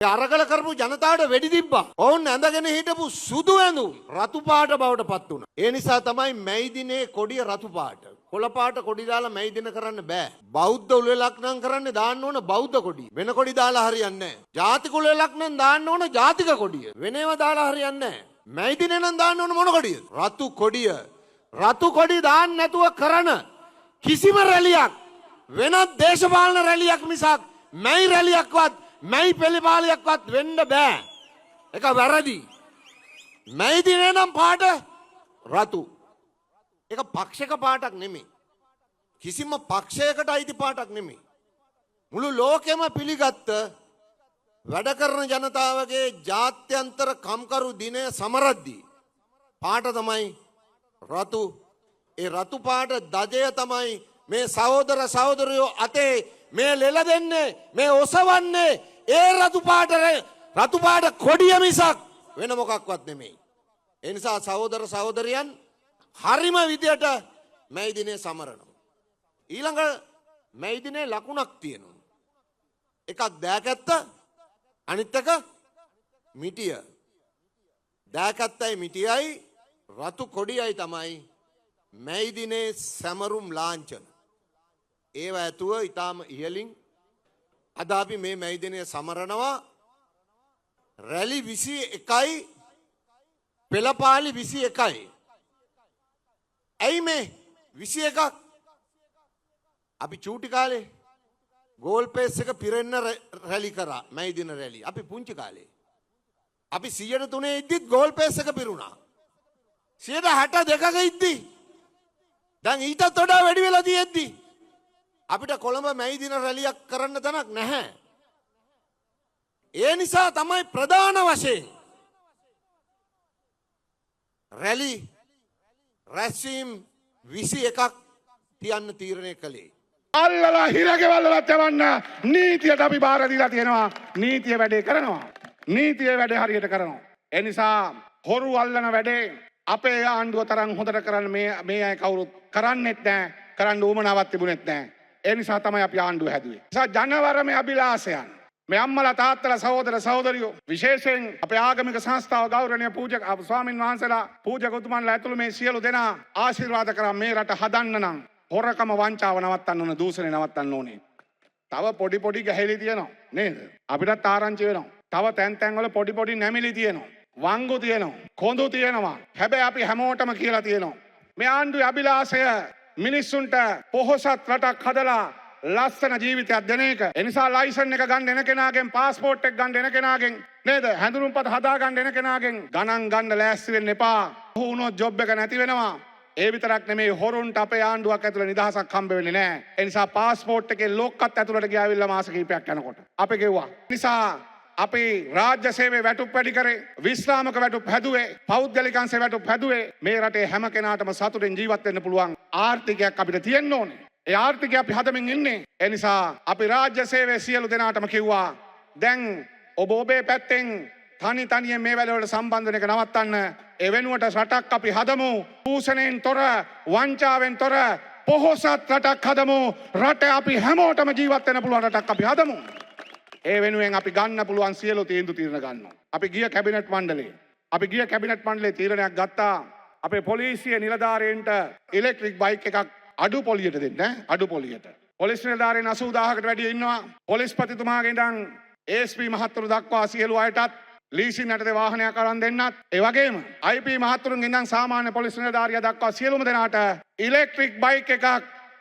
අරගල කරපු ජනතාවට වෙඩි තිබ්බා. ඔවුන් ඇඳගෙන හිටපු සුදු ඇඳුම් රතු පාට බවට පත් වුණා. ඒ නිසා තමයි මැයි දිනේ කොඩිය රතු පාට. කොළ පාට කොඩි දාලා මැයි දින කරන්න බෑ. බෞද්ධ උළෙලක් නම් කරන්නේ දාන්න ඕන බෞද්ධ කොඩිය. වෙන කොඩි දාලා හරියන්නේ නැහැ. ජාතික උළෙලක් නම් දාන්න ඕන ජාතික කොඩිය. වෙන ඒවා දාලා හරියන්නේ නැහැ. මැයි දිනේ නම් දාන්න ඕන මොන කොඩියද? රතු කොඩිය. රතු කොඩි දාන්න නැතුව කරන කිසිම රැලියක් වෙනත් දේශපාලන රැලියක් මිසක් මැයි රැලියක්වත් මැයි පෙළපාලියක්වත් වෙන්න බෑ. ඒක වැරදි. මැයි දිනේ නම් පාට රතු. ඒක පක්ෂයක පාටක් නෙමෙයි. කිසිම පක්ෂයකට අයිති පාටක් නෙමෙයි. මුළු ලෝකෙම පිළිගත්ත වැඩ කරන ජනතාවගේ ජාත්‍යන්තර කම්කරු දිනය සමරද්දී පාට තමයි රතු. ඒ රතු පාට දජය තමයි මේ සහෝදර සහෝදරයෝ අතේ මේ ලෙල දෙන්නේ මේ ඔසවන්නේ ඒ රතු පාට කොඩිය මිසක් වෙන මොකක්වත් නෙමෙයි. ඒ නිසා සහෝදර සහෝදරියන් හරිම විදියට මැයි දිනේ සමරනවා. ඊළඟ මැයි දිනේ ලකුණක් තියෙනවා. එකක් දෑකැත්ත අනිත් එක මිටිය. දෑකැත්තයි මිටියයි රතු කොඩියයි තමයි මැයි දිනේ සැමරුම් ලාංඡන. ඒව ඇතුව ඊටාම ඉහලින් අද අපි මේ මැයි දිනේ සමරනවා. රැලි 21යි පෙළපාලි 21යි. ඇයි මේ 21ක්? අපි චූටි කාලේ ගෝල් පේස් එක පිරෙන්න රැලි කරා. මැයි දින රැලි. අපි පුංචි කාලේ අපි 103 ඉද්දිත් ගෝල් පේස් එක පිරුණා. 62ක ඉද්දි දැන් ඊටත් වඩා වැඩි වෙලා තියෙද්දි අපිට කොළඹ මැයි දින රැලියක් කරන්න තැනක් නැහැ. ඒ නිසා තමයි ප්‍රධාන වශයෙන් රැලි රැස්වීම් 21ක් තියන්න තීරණය කළේ. අල්ලලා හිරගෙවල් වලට යවන්න නීතියට අපි බාර දීලා තියෙනවා. නීතිය වැඩේ කරනවා. නීතිය වැඩේ හරියට කරනවා. ඒ නිසා හොරු අල්ලන වැඩේ අපේ ආණ්ඩුව තරම් හොඳට කරන්න මේ අය කවුරුත් කරන්නෙත් නැහැ. කරන්න උවමනාවක් තිබුණෙත් නැහැ. ඒ නිසා තමයි අපි ආණ්ඩුව හැදුවේ. නිසා ජනවරමේ අභිලාෂයන් මේ අම්මලා තාත්තලා සහෝදර සහෝදරියෝ විශේෂයෙන් අපේ ආගමික සංස්ථාව ගෞරවනීය පූජක ස්වාමින් වහන්සේලා පූජක උතුමන්ලා ඇතුළු මේ සියලු දෙනා ආශිර්වාද කරා මේ රට හදන්න නම් හොරකම වංචාව නවත්තන්න ඕන, දූෂණය නවත්තන්න ඕනේ. තව පොඩි ගැහිලි තියෙනවා නේද? අපිටත් ආරංචි වෙනවා. තව තැන් වල පොඩි නැමිලි තියෙනවා. වංගු තියෙනවා. කොඳු තියෙනවා. හැබැයි අපි හැමෝටම කියලා තියෙනවා. මේ ආණ්ඩුවේ අභිලාෂය මිනිස්සුන්ට පොහොසත් රටක් හදලා ලස්සන ජීවිතයක් දෙන එක. ඒ නිසා ලයිසන් එක ගන්න එන කෙනාගෙන්, පාස්පෝර්ට් එක ගන්න එන කෙනාගෙන් නේද? හැඳුනුම්පත හදා ගන්න එන කෙනාගෙන් ගණන් ගන්න ලෑස්ති වෙන්න එපා. ඔහු වුණොත් ජොබ් එක නැති වෙනවා. ඒ විතරක් නෙමෙයි හොරුන්ට අපේ ආණ්ඩුවක් ඇතුළේ නිදහසක් හම්බ වෙන්නේ නැහැ. ඒ නිසා පාස්පෝර්ට් එකේ ලොක්කත් ඇතුළට ගියාවිල්ලා මාස කිහිපයක් යනකොට අපි ගෙව්වා. නිසා අපි රාජ්‍ය සේවයේ වැටුප් වැඩි කරේ, විශ්‍රාමක වැටුප් හැදුවේ, පෞද්ගලික අංශේ වැටුප් හැදුවේ. මේ රටේ හැම කෙනාටම සතුටින් ජීවත් වෙන්න පුළුවන් ආර්ථිකයක් අපිට තියෙන්න ඕනේ. ඒ ආර්ථිකය අපි හදමින් ඉන්නේ. ඒ නිසා අපි රාජ්‍ය සේවයේ සියලු දෙනාටම කිව්වා දැන් ඔබ ඔබේ පැත්තෙන් තනියෙන් මේ වැඩවලට සම්බන්ධ වෙන එක නවත්තන්න. ඒ වෙනුවට රටක් අපි හදමු. දූෂණයෙන් තොර, වංචාවෙන් තොර පොහොසත් රටක් හදමු. රට අපි හැමෝටම ජීවත් වෙන්න පුළුවන් රටක් අපි හදමු. ඒ වෙනුවෙන් අපි ගන්න පුළුවන් සියලු තීන්දුව ගන්නවා. අපි ගිය කැබිනට් මණ්ඩලයේ තීරණයක් ගත්තා. අපේ පොලිසිය නිලධාරීන්ට ඉලෙක්ට්‍රික් බයික් එකක් අඩු පොලියට දෙන්න. අඩු පොලියට. පොලිස් නිලධාරීන් 80000කට වැඩි ඉන්නවා. පොලිස්පතිතුමාගේ ඉඳන් ASP මහත්තුරු දක්වා සියලු අයටත් ලීසින් යටතේ වාහනයක් අරන් දෙන්නත්. ඒ වගේම IP මහත්තුරුන් ඉඳන් සාමාන්‍ය පොලිස් නිලධාරියා දක්වා සියලුම දෙනාට ඉලෙක්ට්‍රික් බයික් එකක්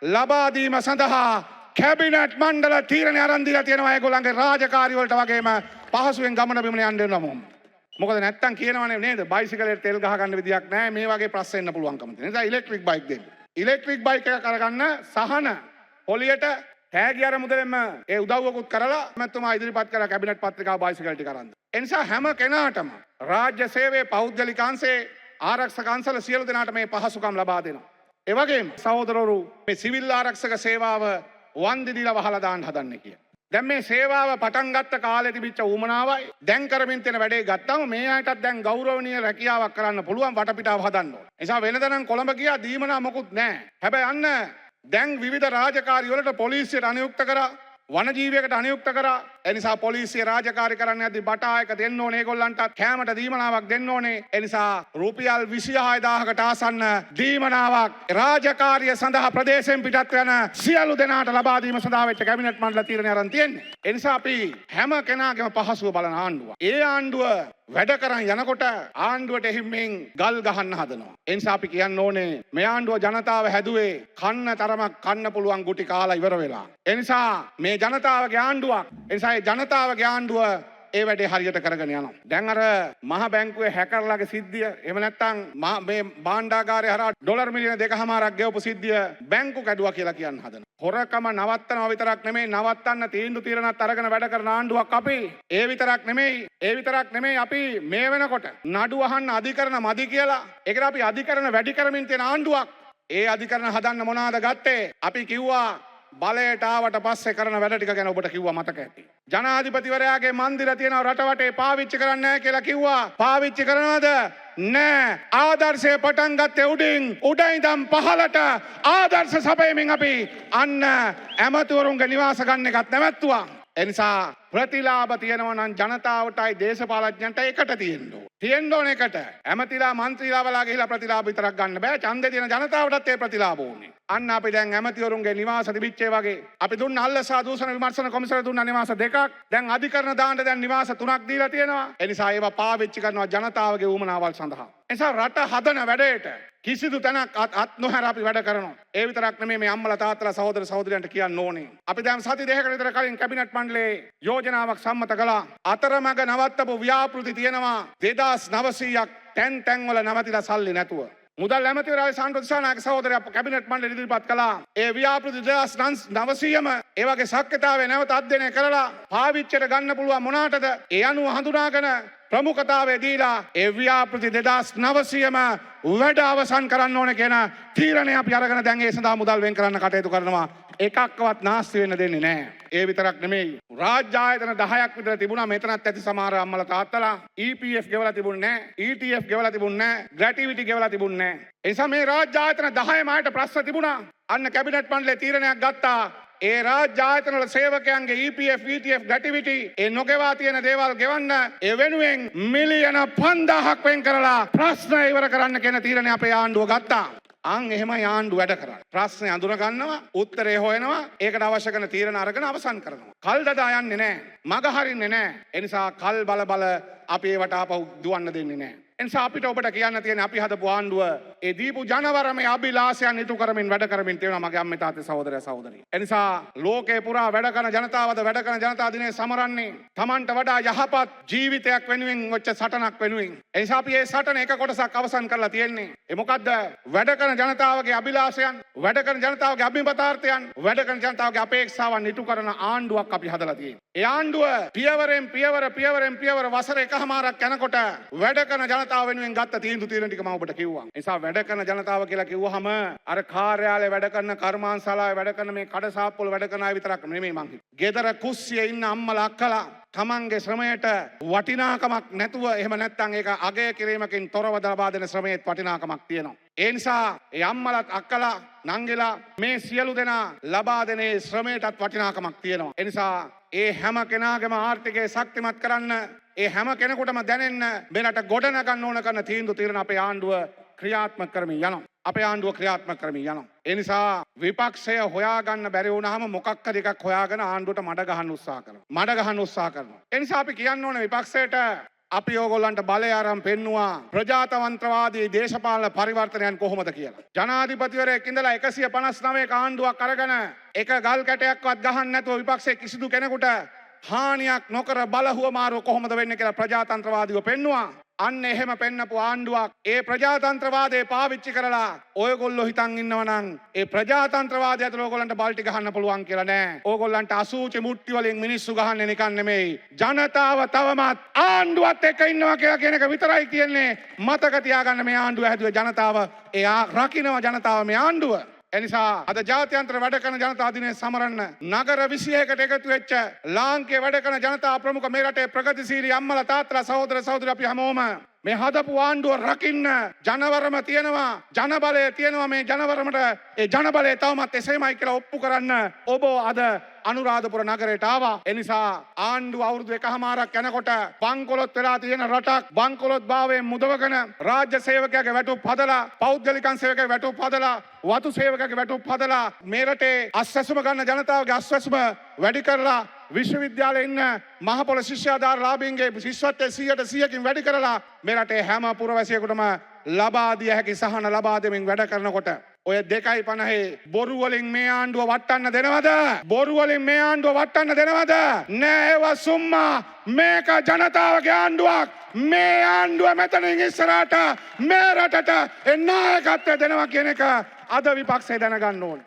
ලබා දීම සඳහා කැබිනට් මණ්ඩල තීරණය අරන් දීලා තියෙනවා. ඒගොල්ලන්ගේ රාජකාරි වලට වගේම පහසුවෙන් ගමන බිමන යන්න වෙනවා. මොකද නැත්තම් කියනවනේ නේද? බයිසිකලෙට තෙල් ගහ ගන්න විදියක් නැහැ. මේ වගේ ප්‍රශ්න එන්න පුළුවන්කම තියෙන. නිසා ඉලෙක්ට්‍රික් බයික් දෙන්න. ඉලෙක්ට්‍රික් බයික් එකක් අරගන්න සහන පොලියට තෑගි අර මුදලෙන්ම ඒ උදව්වකුත් කරලා මැතිතුමා ඉදිරිපත් කරා කැබිනට් පත්‍රිකාව බයිසිකල් ටික අරන්. ඒ නිසා හැම කෙනාටම රාජ්‍ය සේවයේ පෞද්ගලික අංශයේ ආරක්ෂක අංශවල සියලු දෙනාට මේ පහසුකම් ලබා දෙනවා. ඒ වගේම සහෝදරවරු මේ සිවිල් ආරක්ෂක සේවාව වන්දි දීලා වහලා දාන්න හදන්නේ කියලා. දැන් මේ සේවාව පටන් ගත්ත කාලේ තිබිච්ච උමනාවයි දැන් කරමින් තියෙන වැඩේ ගත්තාම මේ අයටත් දැන් ගෞරවනීය රැකියාවක් කරන්න පුළුවන් වටපිටාව හදන්න ඕනේ. ඒ නිසා වෙනදනම් කොළඹ ගියා දීමනා මොකුත් නැහැ. හැබැයි අන්න දැන් විවිධ රාජකාරි වලට පොලිසියට අනියුක්ත කරා, වනජීවියකට අනියුක්ත කරා, එනිසා පොලිසිය රාජකාරී කරන්න යද්දි බටායක දෙන්න ඕනේ ඒගොල්ලන්ට කෑමට දීමනාවක් දෙන්න ඕනේ. එනිසා රුපියල් 26000කට ආසන්න දීමනාවක් රාජකාරිය සඳහා ප්‍රදේශයෙන් පිටත් වෙන සියලු දෙනාට ලබා දීම සඳහා වෙච්ච කැබිනට් මණ්ඩල තීරණය අරන් තියෙන්නේ. එනිසා අපි හැම කෙනාගේම පහසුව බලන ආණ්ඩුව. ඒ ආණ්ඩුව වැඩ කරන් යනකොට ආණ්ඩුවට එහිමින් ගල් ගහන්න හදනවා. ඒ නිසා අපි කියන්න ඕනේ මේ ආණ්ඩුව ජනතාව හැදුවේ කන්න තරමක් කන්න පුළුවන් ගුටි කාලා ඉවර වෙලා. ඒ නිසා මේ ජනතාවගේ ආණ්ඩුවක්. ඒ නිසා මේ ජනතාවගේ ආණ්ඩුව ඒ වැඩේ හරියට කරගෙන යනවා. දැන් අර මහ බැංකුවේ හැකර්ලාගේ සිද්ධිය එහෙම නැත්නම් මේ භාණ්ඩාගාරය හරහා ඩොලර් මිලියන 2.5ක් ගෙවපු සිද්ධිය බැංකු කැඩුවා කියලා කියන්න හදනවා. හොරකම නවත්තනවා විතරක් නෙමෙයි නවත්තන්න තීන්දුව తీරනත් අරගෙන වැඩ කරන ආණ්ඩුවක් අපි. ඒ විතරක් නෙමෙයි අපි මේ වෙනකොට නඩු අහන්න අධිකරණ මදි කියලා ඒකට අපි අධිකරණ වැඩි කරමින් තියෙන ආණ්ඩුවක්. ඒ අධිකරණ හදන්න මොනවාද ගත්තේ? අපි කිව්වා බලයට ආවට පස්සේ කරන වැඩ ටික ගැන ඔබට කිව්වා මතක ඇති. ජනාධිපතිවරයාගේ මන්දිර තියෙනවා රට වටේ පාවිච්චි කරන්නේ නැහැ කියලා කිව්වා. පාවිච්චි කරනවද? නෑ. ආදර්ශය පටන් ගත්තේ උඩින් ඉඳන් පහළට ආදර්ශ සපයමින් අපි අන්න ඇමතිවරුන්ගේ නිවාස ගන්න එකත් නැවැත්තුවා. එනිසා ප්‍රතිලාභ තියෙනවා නම් ජනතාවටයි දේශපාලඥයන්ට එකට තියෙන්න ඕන එකට. ඇමතිලා මන්ත්‍රීලා වලා ගිහිලා ප්‍රතිලාභ විතරක් ගන්න බෑ. ඡන්දේ තියෙන ජනතාවටත් ඒ ප්‍රතිලාභ ඕනේ. අන්න අපි දැන් ඇමතිවරුන්ගේ නිවාස තිබිච්චේ වගේ අපි දුන්න අල්ලසා දූෂණ විමර්ශන කොමිසම දුන්න නිවාස 2ක් දැන් අධිකරණ දාන්න දැන් නිවාස 3ක් දීලා තියෙනවා. ඒ නිසා ඒවා පාවිච්චි කරනවා ජනතාවගේ උවමනාවල් සඳහා. ඒ නිසා රට හදන වැඩේට කිසිදු තැනක් අත් නොහැර අපි වැඩ කරනවා. ඒ විතරක් නෙමෙයි මේ අම්මලා තාත්තලා සහෝදර සහෝදරියන්ට කියන්න ඕනේ. අපි දැන් සති දෙකකට විතර කලින් කැබිනට් මණ්ඩලයේ යෝජනාවක් සම්මත කළා. අතරමඟ නවත්තපු ව්‍යාපෘති තියෙනවා 2900ක් තැන් වල නවතිලා සල්ලි නැතුව. මුදල් ඇමතිවරයා සාන්ටෝ දිසානායක සහෝදරයා කැබිනට් මණ්ඩලෙ ඉදිරිපත් කළා. ඒ ව්‍යාපෘති 2900ම ඒ වගේ ශක්්‍යතාවය නැවත අධ්‍යයනය කරලා පාවිච්චියට ගන්න පුළුවන් මොනකටද? ඒ අනුව හඳුනාගෙන ප්‍රමුඛතාවය දීලා ඒ ව්‍යාපෘති 2900ම වැඩ අවසන් කරන්න ඕන කියන තීරණය අපි අරගෙන දැන් ඒ සඳහා මුදල් වෙන් කරන්න කටයුතු කරනවා. එකක්වත් නාස්ති වෙන්න දෙන්නේ නැහැ. ඒ විතරක් නෙමෙයි. රාජ්‍ය ආයතන 10ක් විතර තිබුණා. මෙතනත් ඇති සමහර අම්මලා තාත්තලා EPF ගෙවලා තිබුණේ නැහැ. ETF ගෙවලා තිබුණේ නැහැ. ග්‍රැටිවිටි ගෙවලා තිබුණේ නැහැ. ඒ නිසා මේ රාජ්‍ය ආයතන 10ම ආයත ප්‍රශ්න තිබුණා. අන්න කැබිනට් මණ්ඩලයේ තීරණයක් ගත්තා. ඒ රාජ්‍ය ආයතන වල සේවකයන්ගේ EPF, ETF, ග්‍රැටිවිටි ඒ නොගෙවා තියෙන දේවල් ගෙවන්න ඒ වෙනුවෙන් මිලියන 5000ක් වෙන් කරලා ප්‍රශ්න ඉවර කරන්න කියන තීරණය අපේ ආණ්ඩුව ගත්තා. එහෙමයි ආණ්ඩුව වැඩ කරන්නේ. ප්‍රශ්නේ අඳුන ගන්නවා, උත්තරේ හොයනවා, ඒකට අවශ්‍ය කරන තීරණ අරගෙන අවසන් කරනවා. කල් දදා යන්නේ නැහැ. මග හරින්නේ නැහැ. ඒ නිසා කල් බල අපි ඒවට ආපහු දුවන්න දෙන්නේ නැහැ. එනිසා අපිට ඔබට කියන්න තියෙන අපි හදපු ආණ්ඩුව ඒ දීපු ජනවරමේ අභිලාෂයන් ඉටු කරමින් වැඩ කරමින් තියෙනවා මගේ අම්මේ තාත්තේ සහෝදරයා සහෝදරිය. එනිසා ලෝකේ පුරා වැඩ කරන ජනතාවද වැඩ කරන ජනතා දිනේ සමරන්නේ Tamanට වඩා යහපත් ජීවිතයක් වෙනුවෙන් ඔච්ච සටනක් වෙනුවෙන්. එනිසා අපි මේ සටන එක කොටසක් අවසන් කරලා තියෙන්නේ. ඒ මොකද්ද? වැඩ කරන ජනතාවගේ අභිලාෂයන්, වැඩ කරන ජනතාවගේ අභිමතාර්ථයන්, වැඩ කරන ජනතාවගේ අපේක්ෂාවන් ඉටු කරන ආණ්ඩුවක් අපි හදලා තියෙන්නේ. ඒ ආණ්ඩුව පියවරෙන් පියවර වසර එකමාරක් යනකොට වැඩ කරන ජනතාව වෙනුවෙන් ගත්ත තීන්දුව ටික මම ඔබට කිව්වා. ඒ නිසා වැඩ කරන ජනතාව කියලා කිව්වහම අර කාර්යාලේ වැඩ කරන කර්මාන්තශාලාවේ වැඩ කරන මේ කඩසාප්පුවල වැඩ කරන අය විතරක් නෙමෙයි මං කිව්වේ. ගෙදර කුස්සියේ ඉන්න අම්මලා අක්කලා තමන්ගේ ශ්‍රමයට වටිනාකමක් නැතුව එහෙම නැත්නම් ඒක අගය කිරීමකින් තොරව ලබා දෙන ශ්‍රමයට වටිනාකමක් තියෙනවා. ඒ නිසා ඒ අම්මලාත් අක්කලා නංගිලා මේ සියලු දෙනා ලබා දෙන ශ්‍රමයටත් වටිනාකමක් තියෙනවා. ඒ නිසා ඒ හැම කෙනාගේම ආර්ථිකය ශක්තිමත් කරන්න ඒ හැම කෙනෙකුටම දැනෙන්න මෙරට ගොඩනගන්න ඕන කරන තීන්දුව తీරන අපේ ආණ්ඩුව ක්‍රියාත්මක කරමින් යනවා. අපේ ආණ්ඩුව ක්‍රියාත්මක කරමින් යනවා. ඒ නිසා විපක්ෂය හොයාගන්න බැරි වුණාම මොකක් හරි එකක් හොයාගෙන ආණ්ඩුවට මඩ ගහන්න උත්සාහ කරනවා. ඒ නිසා අපි කියන්න ඕනේ විපක්ෂයට අපි ඕගොල්ලන්ට බලය ආරම් පෙන්නවා ප්‍රජාතන්ත්‍රවාදී දේශපාලන පරිවර්තනයන් කොහොමද කියලා. ජනාධිපතිවරයෙක් ඉඳලා 159ක ආණ්ඩුවක් අරගෙන එක ගල් කැටයක්වත් ගහන්න නැතුව විපක්ෂයේ කිසිදු කෙනෙකුට හානියක් නොකර බලහුවමාරුව කොහොමද වෙන්නේ කියලා ප්‍රජාතන්ත්‍රවාදීව පෙන්නවා. අන්න එහෙම පෙන්නපු ආණ්ඩුවක් ඒ ප්‍රජාතන්ත්‍රවාදය පාවිච්චි කරලා ඔයගොල්ලෝ හිතන් ඉන්නවනම් ඒ ප්‍රජාතන්ත්‍රවාදය ඇතුළේ ඕගොල්ලන්ට බල්ටි ගහන්න පුළුවන් කියලා නෑ. ඕගොල්ලන්ට අසූචි මුට්ටි වලින් මිනිස්සු ගහන්නේ නිකන් නෙමෙයි. ජනතාව තවමත් ආණ්ඩුවත් එක්ක ඉන්නවා කියලා කියන එක විතරයි කියන්නේ. මතක තියාගන්න මේ ආණ්ඩුව හැදුවේ ජනතාව. එයා රකින්නවා ජනතාව මේ ආණ්ඩුව. එනිසා අද ජාත්‍යන්තර වැඩ කරන ජනතා දිනය සමරන්න නගර 21කට එකතු වෙච්ච ලාංකේය වැඩ කරන ජනතා ප්‍රමුඛ මේ රටේ ප්‍රගතිශීලී අම්මලා තාත්තලා සහෝදර සහෝදරි අපි හැමෝම මේ හදපු ආණ්ඩුව රකින්න ජනවරම තියෙනවා, ජනබලය තියෙනවා. මේ ජනවරමට ඒ ජනබලය තවමත් එසේමයි කියලා ඔප්පු කරන්න ඔබ අද අනුරාධපුර නගරයට ආවා. ඒ නිසා ආණ්ඩුව අවුරුදු 1කමාරක් යනකොට බංකොලොත් වෙලා තියෙන රටක් බංකොලොත් භාවයෙන් මුදවගෙන රාජ්‍ය සේවකයාගේ වැටුප් හදලා පෞද්ගලිකන් සේවකයාගේ වැටුප් හදලා වතු සේවකයාගේ වැටුප් හදලා මේ රටේ අස්වැසුම ගන්න ජනතාවගේ අස්වැසුම වැඩි කරලා විශ්වවිද්‍යාලයේ ඉන්න මහපොළ ශිෂ්‍යාධාර ලාභීන්ගේ ශිෂ්‍යත්වයේ 100%කින් වැඩි කරලා මේ රටේ හැම පුරවැසියෙකුටම ලබා දිය හැකි සහන ලබා දෙමින් වැඩ කරනකොට ඔය 2.50 බොරු වලින් මේ ආණ්ඩුව වටන්න දෙනවද? බොරු වලින් මේ ආණ්ඩුව වටන්න දෙනවද? නෑ ඒවා සුම්මා. මේක ජනතාවගේ ආණ්ඩුවක්. මේ ආණ්ඩුව මෙතනින් ඉස්සරහට මේ රටට නායකත්වය දෙනවා කියන එක අද විපක්ෂය දැනගන්න ඕනේ.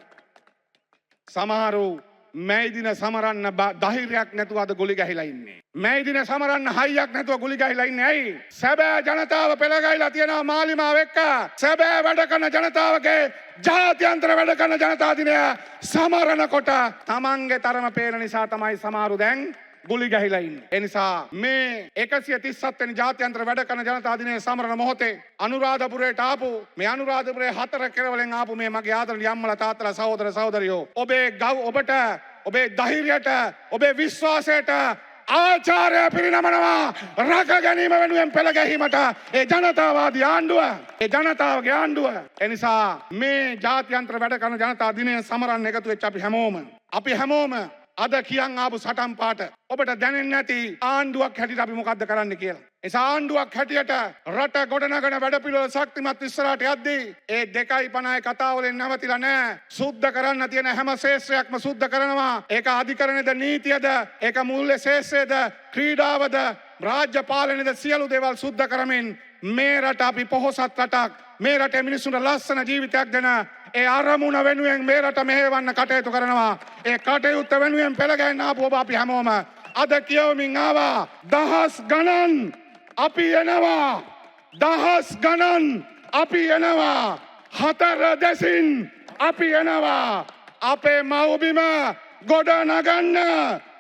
සමහරු මැයිදින සමරන්න ධෛර්යයක් නැතුව අද ගුලි ගැහිලා ඉන්නේ. මැයිදින සමරන්න හයියක් නැතුව ගුලි ගැහිලා ඉන්නේ. ඇයි? සැබෑ ජනතාව පෙළගැහිලා තියෙනවා මාලිමාව එක්ක. සැබෑ වැඩ කරන ජනතාවගේ ජාත්‍යන්තර වැඩ කරන ජනතා දිනය සමරනකොට තමන්ගේ තරම පේන නිසා තමයි සමහරු දැන් ගුලි ගැහිලා ඉන්නේ. ඒ නිසා මේ 137 වෙනි ජාත්‍යන්තර වැඩ කරන ජනතා දිනයේ සමරන මොහොතේ අනුරාධපුරයට ආපු මේ අනුරාධපුරයේ 4 කෙරවලෙන් ආපු මේ මගේ ආදරණීය අම්මලා තාත්තලා සහෝදර සහෝදරියෝ ඔබට ඔබේ ධෛර්යයට ඔබේ විශ්වාසයට ආචාර්ය පිරිනමනවා රැක ගැනීම වෙනුවෙන් පෙළ ගැහිමට ඒ ජනතාවාදී ආණ්ඩුව ඒ ජනතාවගේ ආණ්ඩුව. ඒ නිසා මේ ජාත්‍යන්තර වැඩ කරන ජනතා දිනය සමරන්න එකතු වෙච්ච අපි හැමෝම අද කියන් ආපු සටන් පාට ඔබට දැනෙන්නේ නැති ආණ්ඩුවක් හැටියට අපි මොකද්ද කරන්න කියලා. ඒ ආණ්ඩුවක් හැටියට රට ගොඩනගන වැඩපිළිවෙල ශක්තිමත් ඉස්සරහට යද්දී ඒ 2.50 කතාව වලින් නැවතිලා නැහැ. සුද්ධ කරන්න තියෙන හැම ශේෂ්ත්‍රයක්ම සුද්ධ කරනවා. ඒක අධිකරණයද නීතියද ඒක මූල්‍ය ශේෂ්ත්‍රයද ක්‍රීඩාවද රාජ්‍ය පාලනයද සියලු දේවල් සුද්ධ කරමින් මේ රට අපි පොහොසත් රටක් මේ රටේ මිනිසුන්ට ලස්සන ජීවිතයක් දෙන ඒ අරමුණ වෙනුවෙන් මේ රට මෙහෙවන්න කටයුතු කරනවා. ඒ කටයුත්ත වෙනුවෙන් පෙළගැහෙන්න ආපු ඔබ අපි හැමෝම අද කියවමින් ආවා. දහස් ගණන් අපි එනවා. දහස් ගණන් අපි එනවා. 4 දෙසින් අපි එනවා. අපේ මව්බිම ගොඩ නගන්න.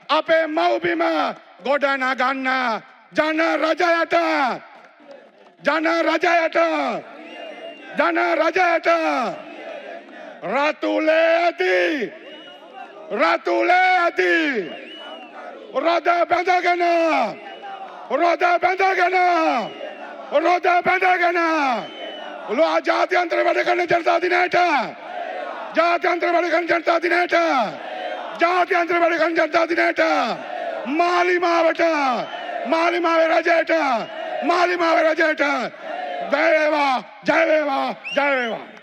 අපේ මව්බිම ගොඩ නගන්න. ජන රජයට රතුලේ ඇති රොද බැඳගෙන ජාත්‍යන්තර වැඩ කරන ජනතා දිනයට ජාත්‍යන්තර වැඩ කරන ජනතා දිනයට මාලිමාවේ රජයට ජය වේවා.